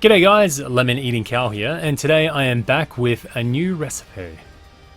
G'day guys, Lemon Eating Cow here, and today I am back with a new recipe.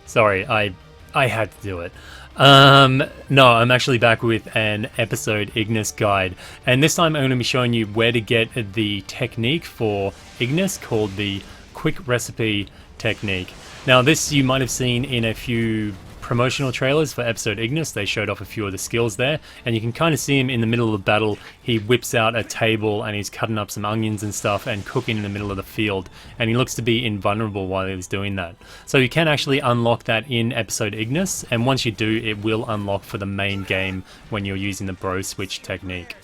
Sorry, I had to do it. No, I'm actually back with an episode Ignis guide, and this time I'm going to be showing you where to get the technique for Ignis called the quick recipe technique. Now this you might have seen in a few promotional trailers for episode Ignis. They showed off a few of the skills there, and you can kind of see him in the middle of the battle. He whips out a table and he's cutting up some onions and stuff and cooking in the middle of the field, and he looks to be invulnerable while he's doing that. So you can actually unlock that in episode Ignis, and once you do, it will unlock for the main game when you're using the bro switch technique.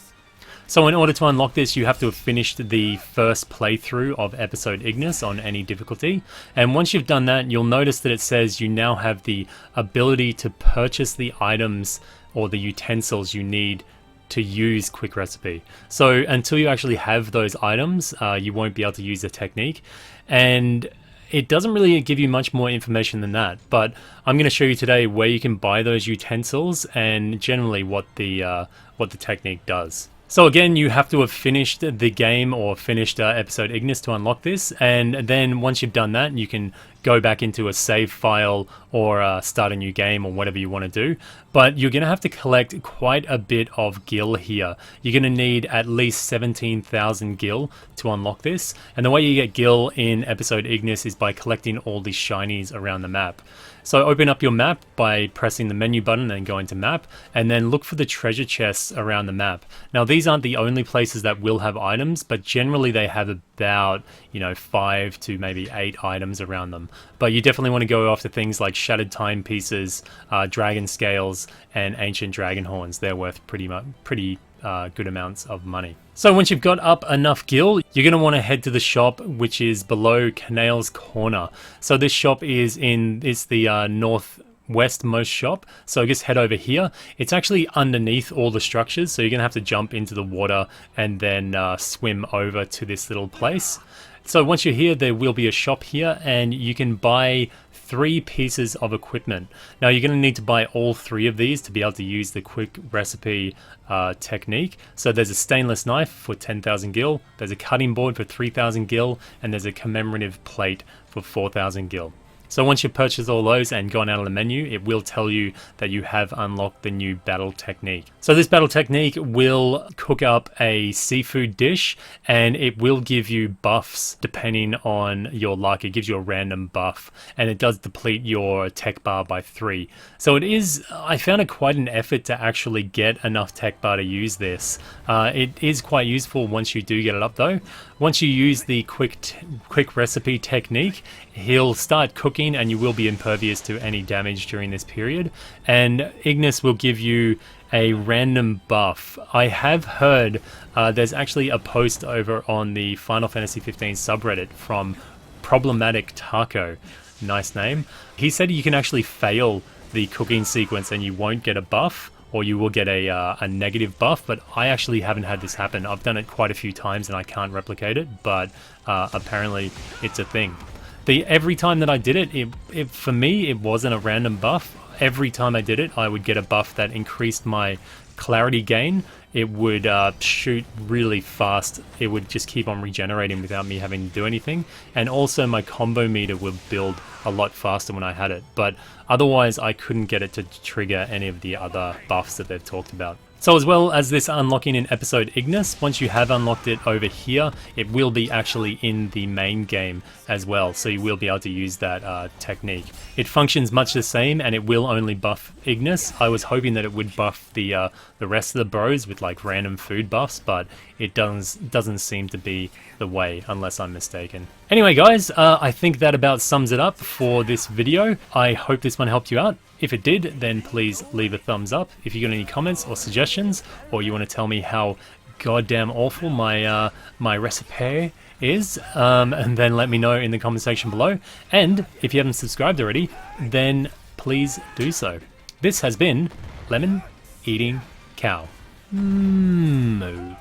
So in order to unlock this, you have to have finished the first playthrough of episode Ignis on any difficulty, and once you've done that, you'll notice that it says you now have the ability to purchase the items or the utensils you need to use quick recipe. So until you actually have those items, you won't be able to use the technique, and it doesn't really give you much more information than that, but I'm going to show you today where you can buy those utensils and generally what the technique does. So again, you have to have finished the game or finished episode Ignis to unlock this, and then once you've done that, you can go back into a save file or start a new game or whatever you want to do. But you're going to have to collect quite a bit of gil here. You're going to need at least 17,000 gil to unlock this, and the way you get gil in episode Ignis is by collecting all these shinies around the map. So open up your map by pressing the menu button and going to map, and then look for the treasure chests around the map. Now these aren't the only places that will have items, but generally they have about 5 to maybe 8 items around them. But you definitely want to go after things like shattered timepieces, dragon scales, and ancient dragon horns. They're worth pretty good amounts of money. So once you've got up enough gil, you're going to want to head to the shop, which is below Canale's corner. So this shop is the northwestmost shop, so just head over here. It's actually underneath all the structures, so you're going to have to jump into the water and then swim over to this little place. So once you're here, there will be a shop here, and you can buy 3 pieces of equipment. Now you're going to need to buy all 3 of these to be able to use the quick recipe technique. So there's a stainless knife for 10,000 gil, there's a cutting board for 3,000 gil, and there's a commemorative plate for 4,000 gil. So once you purchase all those and gone out of the menu, it will tell you that you have unlocked the new battle technique. So this battle technique will cook up a seafood dish, and it will give you buffs depending on your luck. It gives you a random buff, and it does deplete your tech bar by 3. So I found it quite an effort to actually get enough tech bar to use this. It is quite useful once you do get it up though. Once you use the quick recipe technique, he'll start cooking and you will be impervious to any damage during this period, and Ignis will give you a random buff. I have heard there's actually a post over on the Final Fantasy 15 subreddit from Problematic Taco, nice name. He said you can actually fail the cooking sequence and you won't get a buff, or you will get a negative buff, but I actually haven't had this happen. I've done it quite a few times and I can't replicate it, but apparently it's a thing. Every time that I did it, for me, it wasn't a random buff. Every time I did it, I would get a buff that increased my clarity gain. It would shoot really fast. It would just keep on regenerating without me having to do anything. And also my combo meter would build a lot faster when I had it. But otherwise, I couldn't get it to trigger any of the other buffs that they've talked about. So as well as this unlocking in episode Ignis, once you have unlocked it over here, it will be actually in the main game as well, so you will be able to use that technique. It functions much the same, and it will only buff Ignis. I was hoping that it would buff the rest of the bros with like random food buffs, but it doesn't seem to be the way, unless I'm mistaken. Anyway guys, I think that about sums it up for this video. I hope this one helped you out. If it did, then please leave a thumbs up. If you got any comments or suggestions, or you want to tell me how goddamn awful my recipe is, and then let me know in the comment section below. And if you haven't subscribed already, then please do so. This has been Lemon Eating Cow. Moo.